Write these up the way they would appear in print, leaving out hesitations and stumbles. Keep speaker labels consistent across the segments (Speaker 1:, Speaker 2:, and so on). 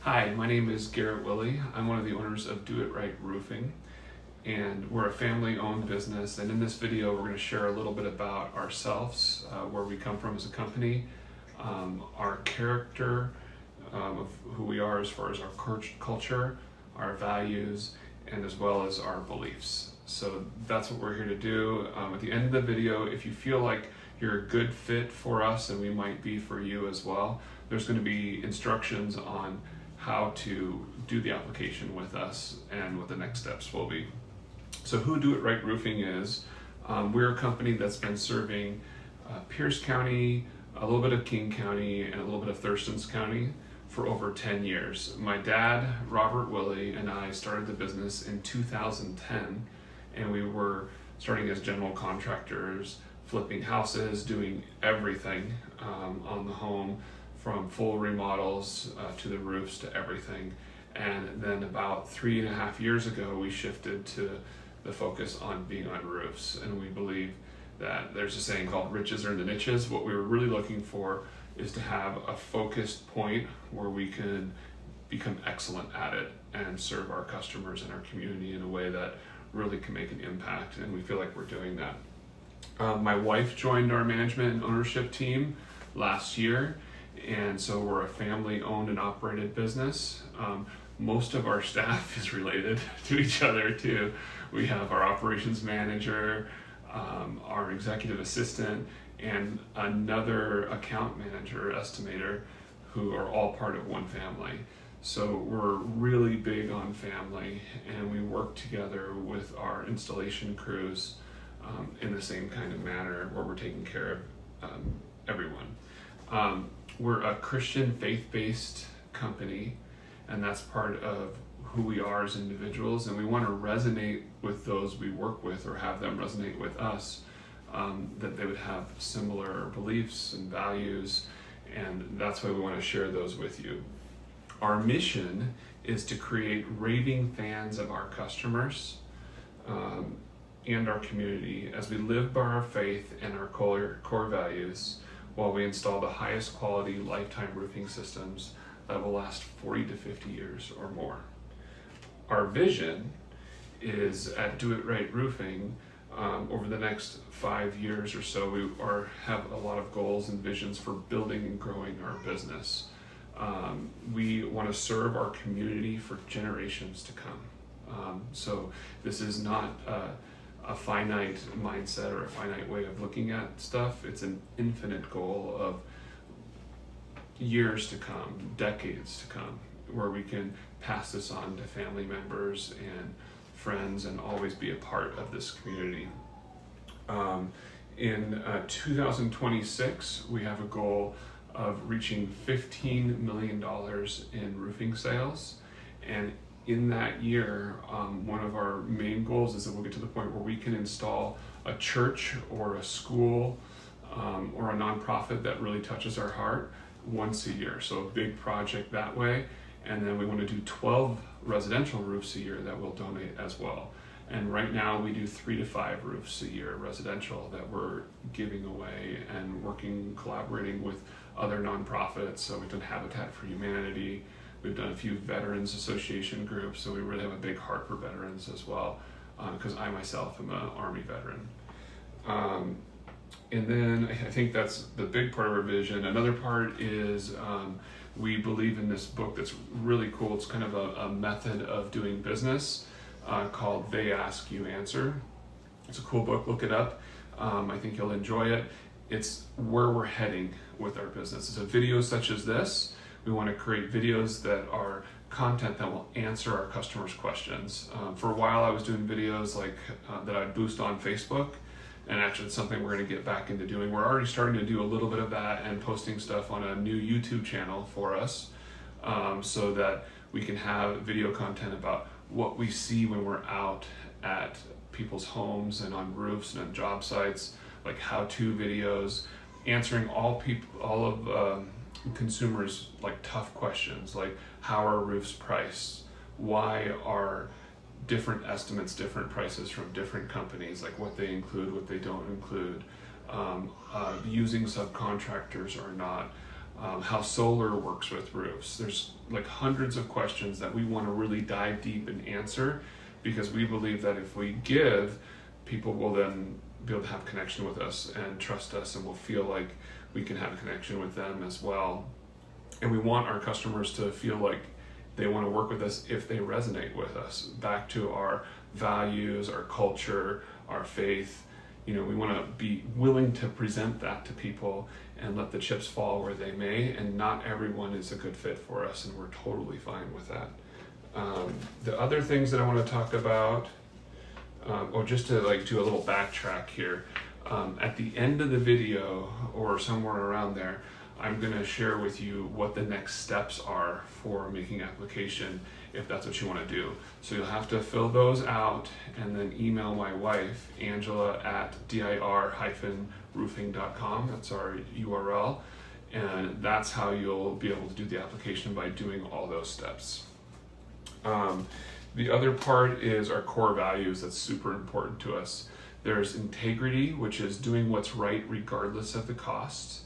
Speaker 1: Hi, my name is Garrett Willie. I'm one of the owners of Do It Right Roofing, and we're a family-owned business. And in this video, we're going to share a little bit about ourselves, where we come from as a company, our character, of who we are as far as our culture, our values, and as well as our beliefs. So that's what we're here to do. At the end of the video, if you feel like you're a good fit for us, and we might be for you as well, there's going to be instructions on how to do the application with us and what the next steps will be. So who Do It Right Roofing is, we're a company that's been serving Pierce County, a little bit of King County, and a little bit of Thurston's County for over 10 years. My dad, Robert Willie, and I started the business in 2010, and we were starting as general contractors, flipping houses, doing everything on the home, from full remodels to the roofs to everything. And then about 3.5 years ago, we shifted to the focus on being on roofs. And we believe that there's a saying called riches are in the niches. What we were really looking for is to have a focused point where we can become excellent at it and serve our customers and our community in a way that really can make an impact. And we feel like we're doing that. My wife joined our management and ownership team last year. And so we're a family-owned and operated business. Most of our staff is related to each other too. We have our operations manager, our executive assistant, and another account manager, estimator, who are all part of one family. So we're really big on family, and we work together with our installation crews in the same kind of manner where we're taking care of everyone. We're a Christian faith-based company, and that's part of who we are as individuals, and we want to resonate with those we work with, or have them resonate with us, that they would have similar beliefs and values, and that's why we want to share those with you. Our mission is to create raving fans of our customers and our community as we live by our faith and our core values, while we install the highest quality lifetime roofing systems that will last 40 to 50 years or more. Our vision is at Do It Right Roofing, over the next 5 years or so, we have a lot of goals and visions for building and growing our business. We want to serve our community for generations to come. So this is not a finite mindset or a finite way of looking at stuff. It's an infinite goal of years to come, decades to come, where we can pass this on to family members and friends and always be a part of this community. In 2026, we have a goal of reaching $15 million in roofing sales, and in that year, one of our main goals is that we'll get to the point where we can install a church or a school or a nonprofit that really touches our heart once a year. So a big project that way. And then we want to do 12 residential roofs a year that we'll donate as well. And right now we do 3 to 5 roofs a year residential that we're giving away, and collaborating with other nonprofits. So we've done Habitat for Humanity. We've done a few Veterans Association groups, so we really have a big heart for veterans as well, because I myself am an Army veteran. And then I think that's the big part of our vision. Another part is we believe in this book that's really cool. It's kind of a method of doing business called They Ask, You Answer. It's a cool book, look it up. I think you'll enjoy it. It's where we're heading with our business. So videos such as this, we want to create videos that are content that will answer our customers' questions. For a while, I was doing videos like that I'd boost on Facebook, and actually it's something we're going to get back into doing. We're already starting to do a little bit of that and posting stuff on a new YouTube channel for us, so that we can have video content about what we see when we're out at people's homes and on roofs and on job sites, like how-to videos, answering all of consumers like tough questions, like how are roofs priced, why are different estimates different prices from different companies, like what they include, what they don't include, using subcontractors or not, how solar works with roofs. There's like hundreds of questions that we want to really dive deep and answer, because we believe that if we give, people will then be able to have connection with us and trust us, and will feel like we can have a connection with them as well. And we want our customers to feel like they want to work with us if they resonate with us. Back to our values, our culture, our faith. We want to be willing to present that to people and let the chips fall where they may, and not everyone is a good fit for us, and we're totally fine with that. The other things that I want to talk about, or just to do a little backtrack here, at the end of the video or somewhere around there, I'm going to share with you what the next steps are for making application, if that's what you want to do. So you'll have to fill those out and then email my wife, Angela, at dir-roofing.com. That's our URL. And that's how you'll be able to do the application, by doing all those steps. The other part is our core values. That's super important to us. There's integrity, which is doing what's right regardless of the cost.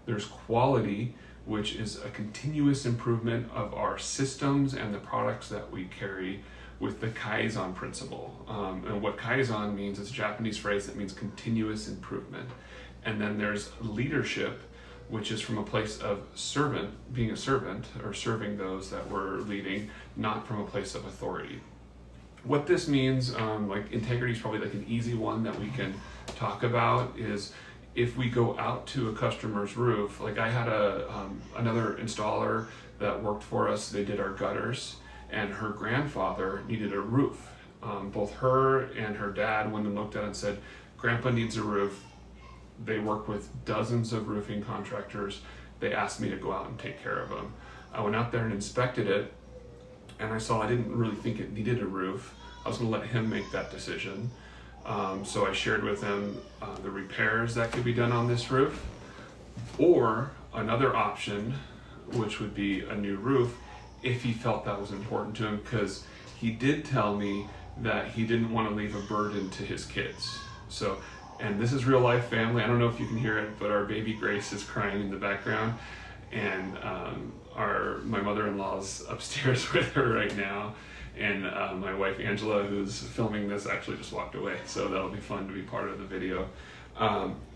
Speaker 1: There's quality, which is a continuous improvement of our systems and the products that we carry, with the Kaizen principle. And what Kaizen means is a Japanese phrase that means continuous improvement. And then there's leadership, which is from a place of being a servant, or serving those that we're leading, not from a place of authority. What this means, integrity is probably an easy one that we can talk about, is if we go out to a customer's roof. I had another installer that worked for us. They did our gutters, and her grandfather needed a roof. Both her and her dad went and looked at it and said, "Grandpa needs a roof." They work with dozens of roofing contractors. They asked me to go out and take care of them. I went out there and inspected it, and I didn't really think it needed a roof. I was going to let him make that decision. So I shared with him the repairs that could be done on this roof, or another option, which would be a new roof, if he felt that was important to him, because he did tell me that he didn't want to leave a burden to his kids. So, and this is real life family. I don't know if you can hear it, but our baby Grace is crying in the background, and my mother-in-law's upstairs with her right now. And my wife Angela, who's filming this, actually just walked away, so that'll be fun to be part of the video.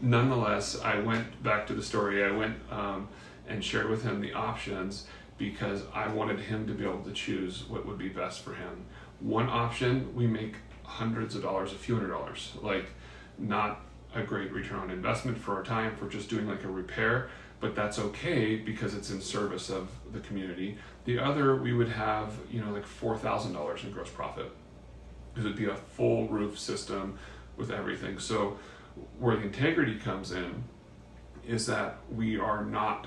Speaker 1: Nonetheless, I went back to the story. I went and shared with him the options, because I wanted him to be able to choose what would be best for him. One option, we make hundreds of dollars, a few $100s, not a great return on investment for our time, for just doing a repair, but that's okay because it's in service of the community. The other, we would have, $4,000 in gross profit, because it would be a full roof system with everything. So where the integrity comes in is that we are not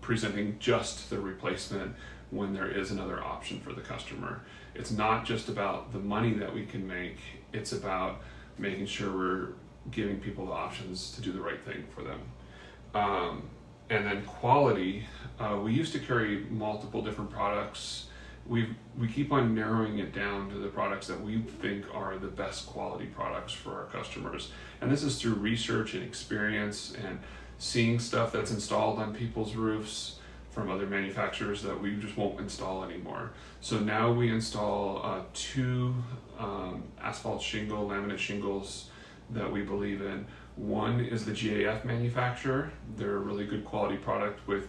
Speaker 1: presenting just the replacement when there is another option for the customer. It's not just about the money that we can make, it's about making sure we're giving people the options to do the right thing for them. And then quality, we used to carry multiple different products. We keep on narrowing it down to the products that we think are the best quality products for our customers. And this is through research and experience, and seeing stuff that's installed on people's roofs from other manufacturers that we just won't install anymore. So now we install 2 asphalt shingle, laminate shingles that we believe in. One is the GAF manufacturer. They're a really good quality product with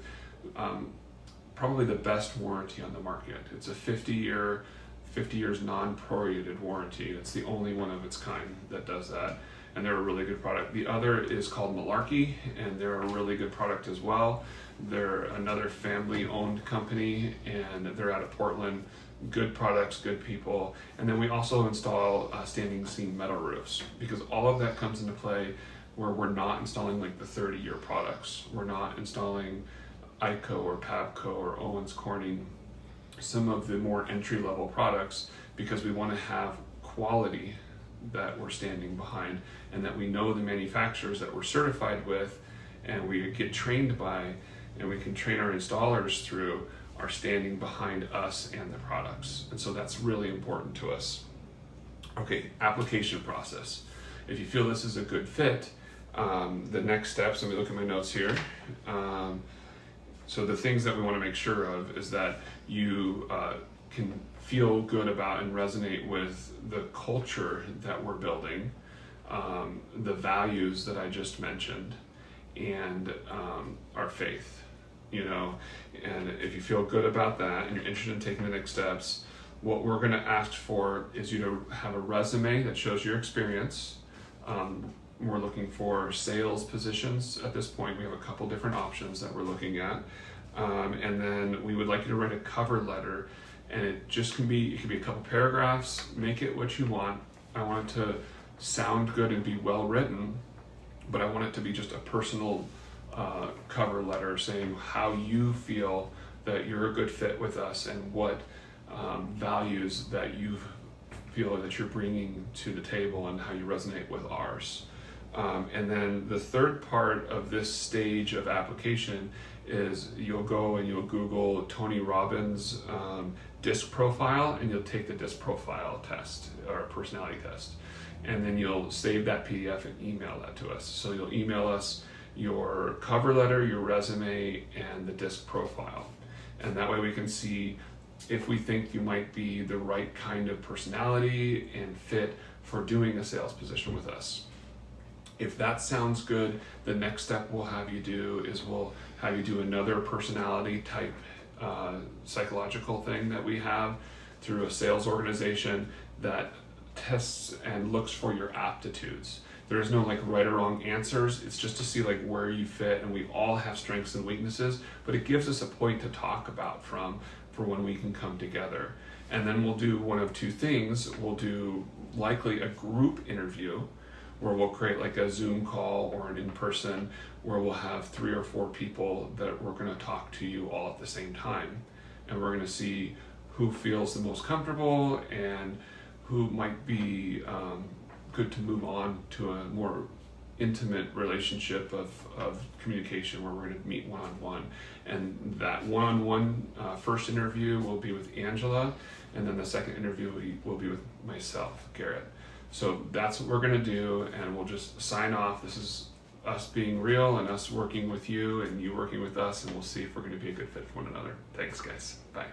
Speaker 1: probably the best warranty on the market. It's a 50 years non-prorated warranty. It's the only one of its kind that does that, and they're a really good product. The other is called Malarkey, and they're a really good product as well. They're another family-owned company, and they're out of Portland. Good products, good people. And then we also install standing seam metal roofs, because all of that comes into play where we're not installing the 30-year products. We're not installing ICO or Pabco or Owens Corning, some of the more entry-level products, because we want to have quality that we're standing behind, and that we know the manufacturers that we're certified with and we get trained by, and we can train our installers through, are standing behind us and the products. And so that's really important to us. Okay, application process. If you feel this is a good fit, The next steps, let me look at my notes here. So the things that we want to make sure of is that you can feel good about and resonate with the culture that we're building, the values that I just mentioned, and our faith, and if you feel good about that and you're interested in taking the next steps, what we're going to ask for is you to have a resume that shows your experience. We're looking for sales positions at this point. We have a couple different options that we're looking at. And then we would like you to write a cover letter, and it can be a couple paragraphs. Make it what you want. I want it to sound good and be well written, but I want it to be just a personal cover letter saying how you feel that you're a good fit with us and what values that you feel that you're bringing to the table and how you resonate with ours. And then the third part of this stage of application is you'll go and you'll Google Tony Robbins DISC profile, and you'll take the DISC profile test or personality test. And then you'll save that PDF and email that to us. So you'll email us your cover letter, your resume, and the DISC profile. And that way we can see if we think you might be the right kind of personality and fit for doing a sales position with us. If that sounds good, the next step we'll have you do is we'll have you do another personality type psychological thing that we have through a sales organization that tests and looks for your aptitudes. There is no right or wrong answers. It's just to see where you fit, and we all have strengths and weaknesses, but it gives us a point to talk about for when we can come together. And then we'll do one of two things. We'll do likely a group interview where we'll create a Zoom call or an in-person where we'll have 3 or 4 people that we're going to talk to you all at the same time. And we're going to see who feels the most comfortable and who might be good to move on to a more intimate relationship of communication where we're going to meet one-on-one. And that one-on-one first interview will be with Angela, and then the second interview will be with myself, Garrett. So that's what we're going to do, and we'll just sign off. This is us being real and us working with you and you working with us, and we'll see if we're going to be a good fit for one another. Thanks, guys. Bye.